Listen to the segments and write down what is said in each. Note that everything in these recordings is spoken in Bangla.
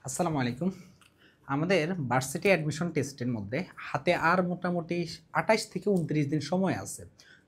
আসসালামু আলাইকুম। আমাদের ভার্সিটি অ্যাডমিশন টেস্টের মধ্যে হাতে আর মোটামুটি ২৮ থেকে ২৯ দিন সময় আছে।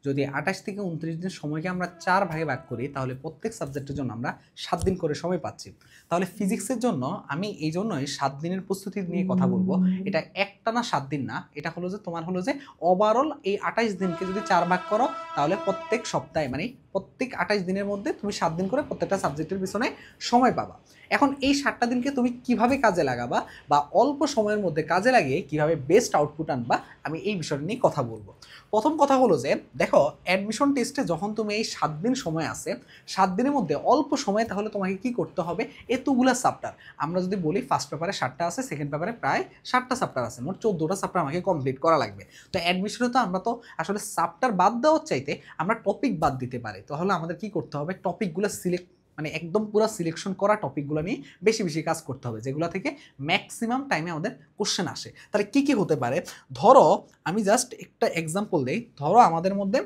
যদি ২৮ থেকে ২৯ দিন সময়কে আমরা ৪ ভাগে ভাগ করি তাহলে প্রত্যেক সাবজেক্টের জন্য আমরা ৭ দিন করে সময় পাচ্ছি। তাহলে ফিজিক্সের জন্য আমি এইজন্যই ৭ দিনের প্রস্তুতি নিয়ে কথা বলব। এটা একটানা ৭ দিন না, এটা হলো যে তোমার হলো যে ওভারঅল এই ২৮ দিনকে যদি ৪ ভাগ করো তাহলে প্রত্যেক সপ্তাহে মানে প্রত্যেক ২৮ দিনের মধ্যে তুমি ৭ দিন করে প্রত্যেকটা সাবজেক্টের পিছনে সময় পাবা। এখন এই ৭টা দিনকে তুমি কিভাবে কাজে লাগাবা বা অল্প সময়ের মধ্যে কাজে লাগিয়ে কিভাবে বেস্ট আউটপুট আনবা, আমি এই বিষয়টা নিয়ে কথা বলবো। প্রথম কথা হলো যে দেখো, অ্যাডমিশন টেস্টে যখন তুমি এই ৭ দিন সময় আছে, ৭ দিনের মধ্যে অল্প সময়ে তাহলে তোমাকে কি করতে হবে, এতগুলা চ্যাপ্টার আমরা যদি বলি ফার্স্ট পেপারে ৭টা আছে, সেকেন্ড পেপারে প্রায় 7টা চ্যাপ্টার আছে, মোট 14টা চ্যাপ্টার আমাকে কমপ্লিট করা লাগবে। তো অ্যাডমিশনে তো আমরা তো আসলে চ্যাপ্টার বাদ দেওয়ার চাইতে আমরা টপিক বাদ দিতে পারি। তাহলে আমাদের কি করতে হবে, টপিকগুলো সিলেক্ট মানে একদম পুরো সিলেকশন করা টপিকগুলো নিয়ে বেশি বেশি কাজ করতে হবে, যেগুলো থেকে ম্যাক্সিমাম টাইমে আমাদের কোশ্চেন আসে। তাহলে কি কি হতে পারে, ধরো আমি জাস্ট একটা এক্সাম্পল দেই। ধরো আমাদের মধ্যে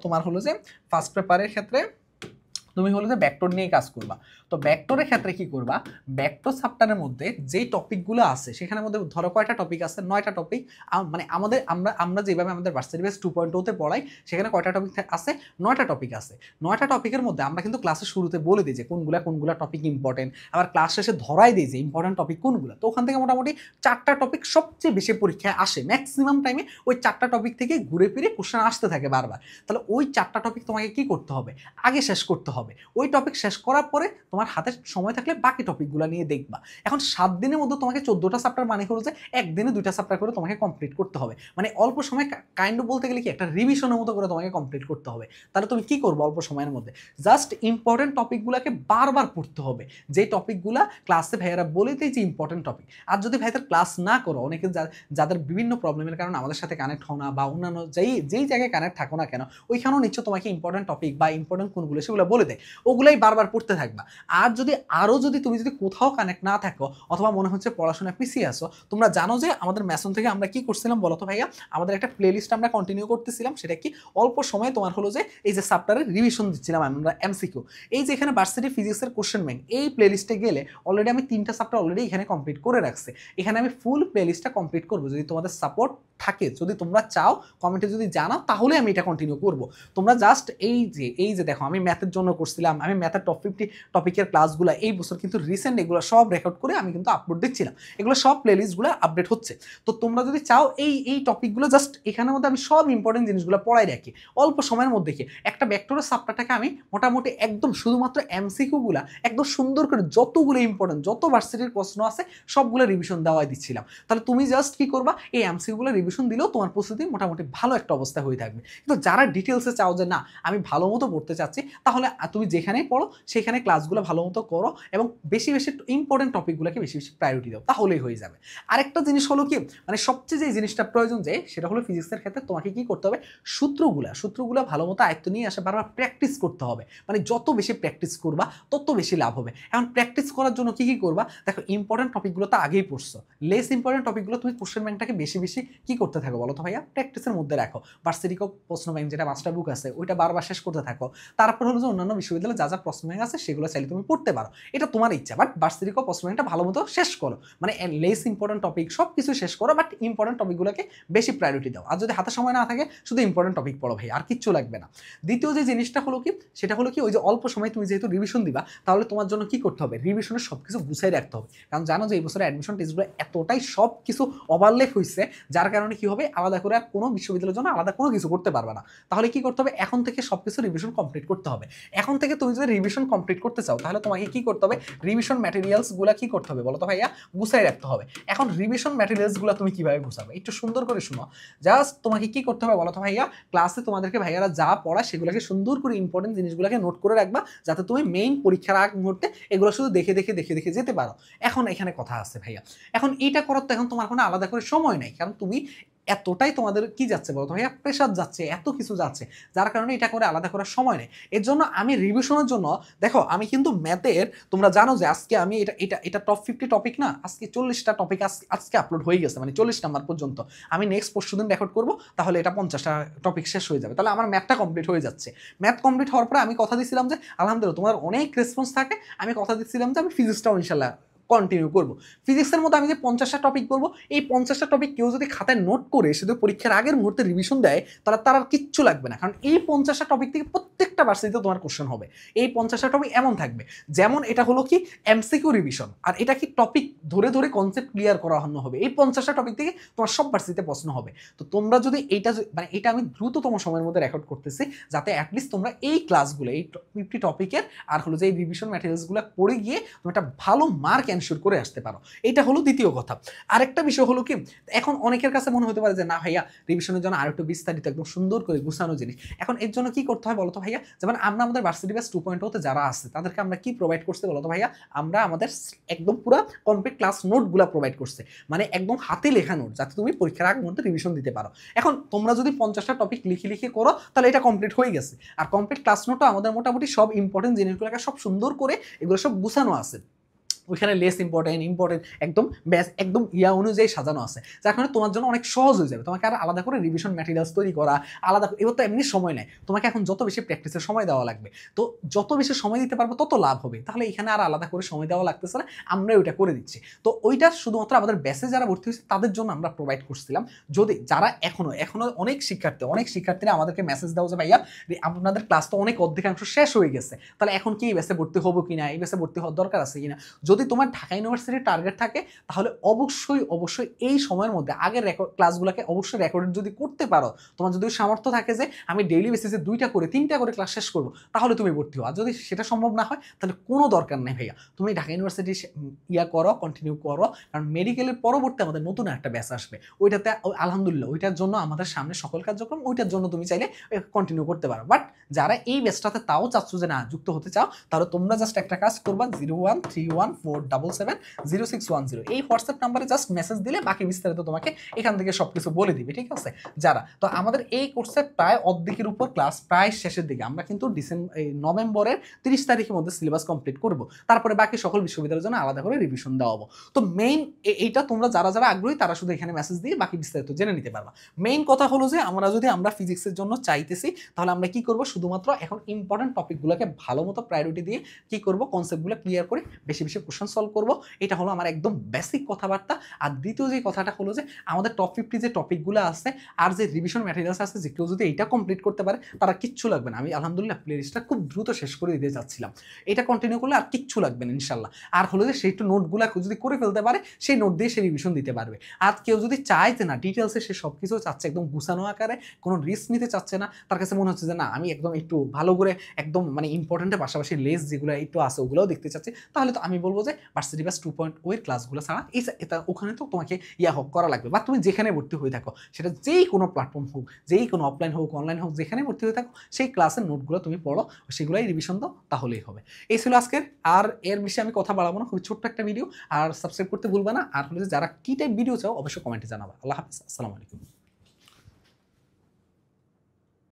তোমার হলো যে ফার্স্ট পেপারের ক্ষেত্রে তুমি হলো যে ভেক্টর নিয়ে কাজ করবা। তো ভেক্টরের ক্ষেত্রে কি করবা, ভেক্টর চ্যাপ্টারের মধ্যে যেই টপিকগুলো আছে সেখানের মধ্যে ধরো কয়টা টপিক আছে, 9টা টপিক। মানে আমাদের আমরা যেভাবে আমাদের ভার্সিটি বেস 2.0 তে পড়াই, সেখানে কয়টা টপিক আছে, 9টা টপিক আছে। 9টা টপিকের মধ্যে আমরা কিন্তু ক্লাসের শুরুতে বলে দিই যে কোনগুলা টপিক ইম্পর্টেন্ট, আবার ক্লাস শেষে ধরাই দিই যে ইম্পর্টেন্ট টপিক কোনগুলো। তো ওখান থেকে মোটামুটি 4টা টপিক সবচেয়ে বেশি পরীক্ষায় আসে, ম্যাক্সিমাম টাইমে ওই 4টা টপিক থেকে ঘুরে ফিরে কোশ্চেন আসতে থাকে বারবার। তাহলে ওই 4টা টপিক তোমাকে কি করতে হবে, আগে শেষ করতে হবে। ওই টপিক শেষ করার পরে তোমার হাতে সময় থাকলে বাকি টপিকগুলো নিয়ে দেখবা। এখন 7 দিনের মধ্যে তোমাকে 14টা চ্যাপ্টার মানে হলো যে একদিনে 2টা চ্যাপ্টার করে তোমাকে কমপ্লিট করতে হবে। মানে অল্প সময় কাইন্ড অফ বলতে গেলে কি একটা রিভিশনের মতো করে তোমাকে কমপ্লিট করতে হবে। তাহলে তুমি কি করবে, অল্প সময়ের মধ্যে জাস্ট ইম্পর্টেন্ট টপিকগুলোকে বারবার পড়তে হবে, যে টপিকগুলো ক্লাসে ভাইয়ারা বলে দেয় যে ইম্পর্টেন্ট টপিক। আর যদি ভাইয়াদের ক্লাস না করো, অনেকে যাদের বিভিন্ন প্রবলেমের কারণে আমাদের সাথে কানেক্ট হও না বা অন্যান্য যেই জায়গায় কানেক্ট থাকো না কেন, ওইখানেও নিশ্চয় তোমাকে ইম্পর্টেন্ট টপিক বা ইম্পর্টেন্ট কোনগুলো সেগুলো বলে দেয়, ওগুলাই বারবার পড়তে থাকবা। আর যদি তুমি কোথাও কানেক্ট না থাকো অথবা মনে হচ্ছে পড়াশোনা পিছিয়ে আসো, তোমরা জানো যে আমাদের ম্যাসন থেকে আমরা কি করছিলাম বলো তো ভাইয়া, আমাদের একটা প্লেলিস্ট আমরা কন্টিনিউ করতেছিলাম। সেটা কি, অল্প সময়ে তোমার হলো যে এই যে চ্যাপ্টারের রিভিশন দিচ্ছিলাম আমরা, এমসিকিউ। এই যে এখানে ভার্সিটি ফিজিক্সের কোশ্চেন ব্যাংক, এই প্লেলিস্টে গেলে অলরেডি আমি 3টা চ্যাপ্টার অলরেডি এখানে কমপ্লিট করে রাখছি। এখানে আমি ফুল প্লেলিস্টটা কমপ্লিট করবো, যদি তোমাদের সাপোর্ট থাকে, যদি তোমরা চাও, কমেন্টে যদি জানাও, তাহলে আমি এটা কন্টিনিউ করব। তোমরা জাস্ট এই যে দেখো, আমি ম্যাথের জন্য করছিলাম, আমি ম্যাথের টপ 50 টপিকের ক্লাসগুলো এই বছর কিন্তু রিসেন্ট এগুলো সব রেকর্ড করে আমি কিন্তু আপলোড দিচ্ছিলাম, এগুলো সব প্লেলিস্টগুলো আপডেট হচ্ছে। তো তোমরা যদি চাও এই টপিকগুলো জাস্ট এখানের মধ্যে আমি সব ইম্পর্টেন্ট জিনিসগুলো পড়াই রাখি অল্প সময়ের মধ্যে। কি একটা ভেক্টরের চ্যাপ্টারটাকে আমি মোটামুটি একদম শুধুমাত্র এমসিকিউগুলো একদম সুন্দর করে যতগুলো ইম্পর্টেন্ট যত ভার্সিটির প্রশ্ন আছে সবগুলো রিভিশন দেওয়াই দিচ্ছিলাম। তাহলে তুমি জাস্ট কি করবা, এই এমসিকিউগুলো রিভিশন দিলেও তোমার প্রস্তুতি মোটামুটি ভালো একটা অবস্থা হয়ে থাকবে। কিন্তু যারা ডিটেলসে চাও যে না আমি ভালো মতো পড়তে চাচ্ছি, তাহলে তুমি যেখানেই পড়ো সেখানে ক্লাসগুলো ভালো মতো করো এবং বেশি বেশি ইম্পর্টেন্ট টপিকগুলোকে বেশি বেশি প্রায়োরিটি দাও, তাহলেই হয়ে যাবে। আরেকটা জিনিস হলো কি, মানে সবচেয়ে যে জিনিসটা প্রয়োজন যে সেটা হলো ফিজিক্সের ক্ষেত্রে তোমাকে কি করতে হবে, সূত্রগুলো ভালো মতো আয়ত্ত নিয়ে আসে বারবার প্র্যাকটিস করতে হবে। মানে যত বেশি প্র্যাকটিস করবা তত বেশি লাভ হবে। এখন প্র্যাকটিস করার জন্য কি করবা, দেখো ইম্পর্টেন্ট টপিকগুলো তো আগেই পড়ছো, লেস ইম্পর্টেন্ট টপিকগুলো তুমি কোশ্চেন ব্যাংকটাকে বেশি বেশি কি করতে থাকো বলো তো ভাইয়া, প্র্যাকটিসের মধ্যে রাখো। ভার্সিটি প্রশ্ন ব্যাংক যেটা মাস্টার বুক আছে ওইটা বারবার শেষ করতে থাকো। তারপর হলো যে অন্যান্য বিশ্ববিদ্যালয়ে যা প্রশ্ন ব্যাংক আছে সেগুলো চাইলে তুমি পড়তে পারো, এটা তোমার ইচ্ছা। বাট ভার্সিটি প্রশ্ন ব্যাংকটা ভালো মতো শেষ করো, মানে লেস ইম্পর্টেন্ট টপিক সব কিছু শেষ করো, বাট ইম্পর্টেন্ট টপিকগুলোকে বেশি প্রায়োরিটি দাও। আর যদি হাতে সময় না থাকে শুধু ইম্পর্টেন্ট টপিক পড়ো ভাই, আর কিচ্ছু লাগবে না। দ্বিতীয় যে জিনিসটা হলো কি, সেটা হলো কি, ওই যে অল্প সময় তুমি যেহেতু রিভিশন দিবা, তাহলে তোমার জন্য কি করতে হবে, রিভিশনের সব কিছু গুছাই রাখতে হবে। কারণ জানো যে এই বছর অ্যাডমিশন টেস্টগুলো এতটাই সব কিছু ওভারলেপ হয়েছে, যার কারণে কি হবে, আলাদা করে আর কোনো বিশ্ববিদ্যালয়ের জন্য আলাদা কোনো কিছু করতে পারবে না। তাহলে কি করতে হবে, এখন থেকে সব কিছু রিভিশন কমপ্লিট করতে হবে। এখন থেকে তুমি যদি রিভিশন কমপ্লিট করতে চাও, তাহলে তোমাকে কি করতে হবে, রিভিশন ম্যাটেরিয়ালসগুলো কি করতে হবে বলো তো ভাইয়া, গুছাই রাখতে হবে। এখন রিভিশন ম্যাটেরিয়ালসগুলো তুমি কিভাবে গুছাবে, একটু সুন্দর করে শুনো। জাস্ট তোমাকে কি করতে হবে বলো তো ভাইয়া, ক্লাসে তোমাদেরকে ভাইয়ারা যা পড়ায় সেগুলোকে সুন্দর করে ইম্পর্টেন্ট জিনিসগুলোকে নোট করে রাখবা, যাতে তুমি মেইন পরীক্ষার আগ মুহূর্তে এগুলো শুধু দেখে যেতে পারো। এখন এখানে কথা আছে ভাইয়া, এখন এইটা করার তো এখন তোমার কোনো আলাদা করে সময় নেই, কারণ তুমি এতটাই তোমাদের কি যাচ্ছে বলতো ভাইয়া, প্রেশার যাচ্ছে, এত কিছু যাচ্ছে, যার কারণে এটা করে আলাদা করার সময় নেই। এর জন্য আমি রিভিশনের জন্য দেখো, আমি কিন্তু ম্যাথের, তোমরা জানো যে আজকে আমি এটা টপ 50 টপিক না, আজকে 40টা টপিক আজকে আপলোড হয়ে গেছে, মানে 40 নাম্বার পর্যন্ত। আমি নেক্সট পরশুদিন রেকর্ড করবো, তাহলে এটা 50টা টপিক শেষ হয়ে যাবে, তাহলে আমার ম্যাথটা কমপ্লিট হয়ে যাচ্ছে। ম্যাথ কমপ্লিট হওয়ার পরে আমি কথা দিচ্ছিলাম যে আলহামদুলিল্লাহ তোমার অনেক রেসপন্স থাকে, আমি কথা দিচ্ছিলাম যে আমি ফিজিক্সটাও ইনশাল্লাহ কন্টিনিউ করবো। ফিজিক্সের মধ্যে আমি যে 50টা টপিক বলবো, এই 50টা টপিক কেউ যদি খাতায় নোট করে শুধু পরীক্ষার আগের মুহূর্তে রিভিশন দেয়, তাহলে তার আর কিচ্ছু লাগবে না, কারণ এই 50টা টপিক থেকে প্রত্যেকটা ভার্সিটিতে তোমার কোশ্চেন হবে। এই 50টা টপিক এমন থাকবে, যেমন এটা হলো কি এমসিকিউ রিভিশন, আর এটা কি টপিক ধরে ধরে কনসেপ্ট ক্লিয়ার করা হবে। এই 50টা টপিক থেকে তোমার সব ভার্সিটিতে প্রশ্ন হবে। তো তোমরা যদি এইটা মানে এটা আমি দ্রুততম সময়ের মধ্যে রেকর্ড করতেছি, যাতে অ্যাটলিস্ট তোমরা এই ক্লাসগুলো, এই 50 টপিকের আর হলো যে এই রিভিশন ম্যাটেরিয়ালসগুলো পড়ে গিয়ে তুমি একটা ভালো মার্ক এনশিওর করে আসতে পারো। এটা হলো দ্বিতীয় কথা। আরেকটা বিষয় হলো কি, এখন অনেকের কাছে মনে হতে পারে যে না ভাইয়া, রিভিশনের জন্য আরেকটু বিস্তারিত একদম সুন্দর করে গুছানো জিনিস। এখন এর জন্য কি করতে হয় বলতো ভাইয়া? যেমন আমরা আমাদের ভার্সিটি ব্যাচ 2.0 যারা আছে তাদেরকে আমরা কি প্রোভাইড করছি বলতো ভাইয়া? আমরা আমাদের একদম পুরো কমপ্লিট ক্লাস নোটগুলো প্রোভাইড করছি, মানে একদম হাতে লেখা নোট, যাতে তুমি পরীক্ষার আগ মুহূর্তে রিভিশন দিতে পারো। এখন তোমরা যদি 50টা টপিক লিখে করো, তাহলে এটা কমপ্লিট হয়ে গেছে। আর কমপ্লিট ক্লাস নোটও আমাদের মোটামুটি সব ইম্পর্টেন্ট জিনিসগুলোকে সব সুন্দর করে এগুলো সব গুছানো আছে। ওইখানে লেস ইম্পর্টেন্ট একদম ব্যাস একদম অনুযায়ী সাজানো আছে, যার কারণে তোমার জন্য অনেক সহজ হয়ে যাবে। তোমাকে আর আলাদা করে রিভিশন ম্যাটেরিয়ালস তৈরি করা আলাদা, এবার তো এমনি সময় নেয়, তোমাকে এখন যত বেশি প্র্যাকটিসের সময় দেওয়া লাগবে। তো যত বেশি সময় দিতে পারবো তত লাভ হবে। তাহলে এখানে আর আলাদা করে সময় দেওয়া লাগতেছে না, আমরা ওইটা করে দিচ্ছি। তো ওইটা শুধুমাত্র আমাদের ব্যাচে যারা ভর্তি হয়েছে তাদের জন্য আমরা প্রোভাইড করছিলাম। যদি যারা এখনো অনেক শিক্ষার্থীরা আমাদেরকে মেসেজ দাও যে ভাইয়া আপনাদের ক্লাস তো অনেক অর্ধেকাংশ শেষ হয়ে গেছে, তাহলে এখন কি এই ব্যাচে ভর্তি হবো কিনা, এই ব্যাচে ভর্তি হওয়ার দরকার আছে কিনা। যদি তোমার ঢাকা ইউনিভার্সিটির টার্গেট থাকে, তাহলে অবশ্যই এই সময়ের মধ্যে আগের ক্লাসগুলোকে অবশ্যই রেকর্ড যদি করতে পারো, তোমার যদি সামর্থ্য থাকে যে আমি ডেইলি বেসিসে 2টা করে 3টা করে ক্লাস শেষ করবো, তাহলে তুমি ভর্তি হও। আর যদি সেটা সম্ভব না হয়, তাহলে কোনো দরকার নেই ভাইয়া, তুমি ঢাকা ইউনিভার্সিটি কন্টিনিউ করো। কারণ মেডিকেলের পরবর্তী আমাদের নতুন একটা ব্যাচ আসবে, ওইটাতে আলহামদুলিল্লাহ ওইটার জন্য আমাদের সামনে সকল কার্যক্রম, ওইটার জন্য তুমি চাইলে কন্টিনিউ করতে পারো। বাট যারা এই ব্যাচটাতে তাও চাচ্ছ যে না যুক্ত হতে চাও, তাহলে তোমরা জাস্ট একটা কাজ করবা, 01314770610 এই হোয়াটসঅ্যাপ নাম্বারে জাস্ট মেসেজ দিলে বাকি বিস্তারিত তোমাকে এখান থেকে সবকিছু বলে দিবে, ঠিক আছে? যারা তো আমাদের এই কোর্সে প্রায় অর্ধেকের উপর ক্লাস প্রায় শেষের দিকে, আমরা কিন্তু নভেম্বরের 30 তারিখের মধ্যে সিলেবাস কমপ্লিট করব, তারপরে বাকি সকল বিশ্ববিদ্যালয়ের জন্য আলাদা করে রিভিশন দেওয়া হবো। তো মেইন এইটা তোমরা যারা আগ্রহী তারা শুধু এখানে মেসেজ দিয়ে বাকি বিস্তারিত জেনে নিতে পারবা। মেইন কথা হলো যে আমরা ফিজিক্সের জন্য চাইতেছি, তাহলে আমরা কি করব, শুধুমাত্র এখন ইম্পর্টেন্ট টপিকগুলোকে ভালো মতো প্রায়োরিটি দিয়ে কি করব, কনসেপ্টগুলো ক্লিয়ার করে বেশি কোশ্চেন সলভ করব। এটা হলো আমার একদম বেসিক কথাবার্তা। আর দ্বিতীয় যে কথাটা হলো যে আমাদের টপ 50 যে টপিকগুলো আছে আর যে রিভিশন ম্যাটেরিয়ালস আছে, যে কেউ যদি এইটা কমপ্লিট করতে পারে তারা কিচ্ছু লাগবে না। আমি আলহামদুলিল্লাহ প্লে লিস্টটা খুব দ্রুত শেষ করে দিতে চাচ্ছিলাম, এটা কন্টিনিউ করলে আর কিচ্ছু লাগবে না ইনশাল্লাহ। আর হলো যে সেই নোটগুলো যদি করে ফেলতে পারে, সেই নোট দিয়ে সে রিভিশন দিতে পারবে। আর কেউ যদি চায় যে না ডিটেলসে সে সব কিছু চাচ্ছে, একদম গুছানো আকারে, কোনো রিস্ক নিতে চাচ্ছে না, তার কাছে মনে হচ্ছে যে না আমি একদম একটু ভালো করে একদম মানে ইম্পর্টেন্টের পাশাপাশি লেস যেগুলো একটু আছে ওগুলোও দেখতে চাচ্ছি, তাহলে তো আমি বলবো যে ভার্সিটি ব্যাচ 2.0 এর ক্লাসগুলো ছাড়া এটা ওখানে তো তোমাকে করা লাগবে। বা তুমি যেখানে ভর্তি হয়ে থাকো, সেটা যেই কোনো প্ল্যাটফর্ম হোক, যেই কোনো অফলাইন হোক অনলাইন হোক, যেখানে ভর্তি হয়ে থাকো, সেই ক্লাসের নোটগুলো তুমি পড়ো, সেগুলোই রিভিশন দাও, তাহলেই হবে। এই ছিল আজকের। আর এর বিষয়ে আমি কথা বাড়াবো না, খুবই ছোট্ট একটা ভিডিও। আর সাবস্ক্রাইব করতে ভুলবা না। আর হলে যারা কি টাইপ ভিডিও চাও অবশ্যই কমেন্টে জানাবা। আল্লাহ হাফিজ, আসসালামু আলাইকুম।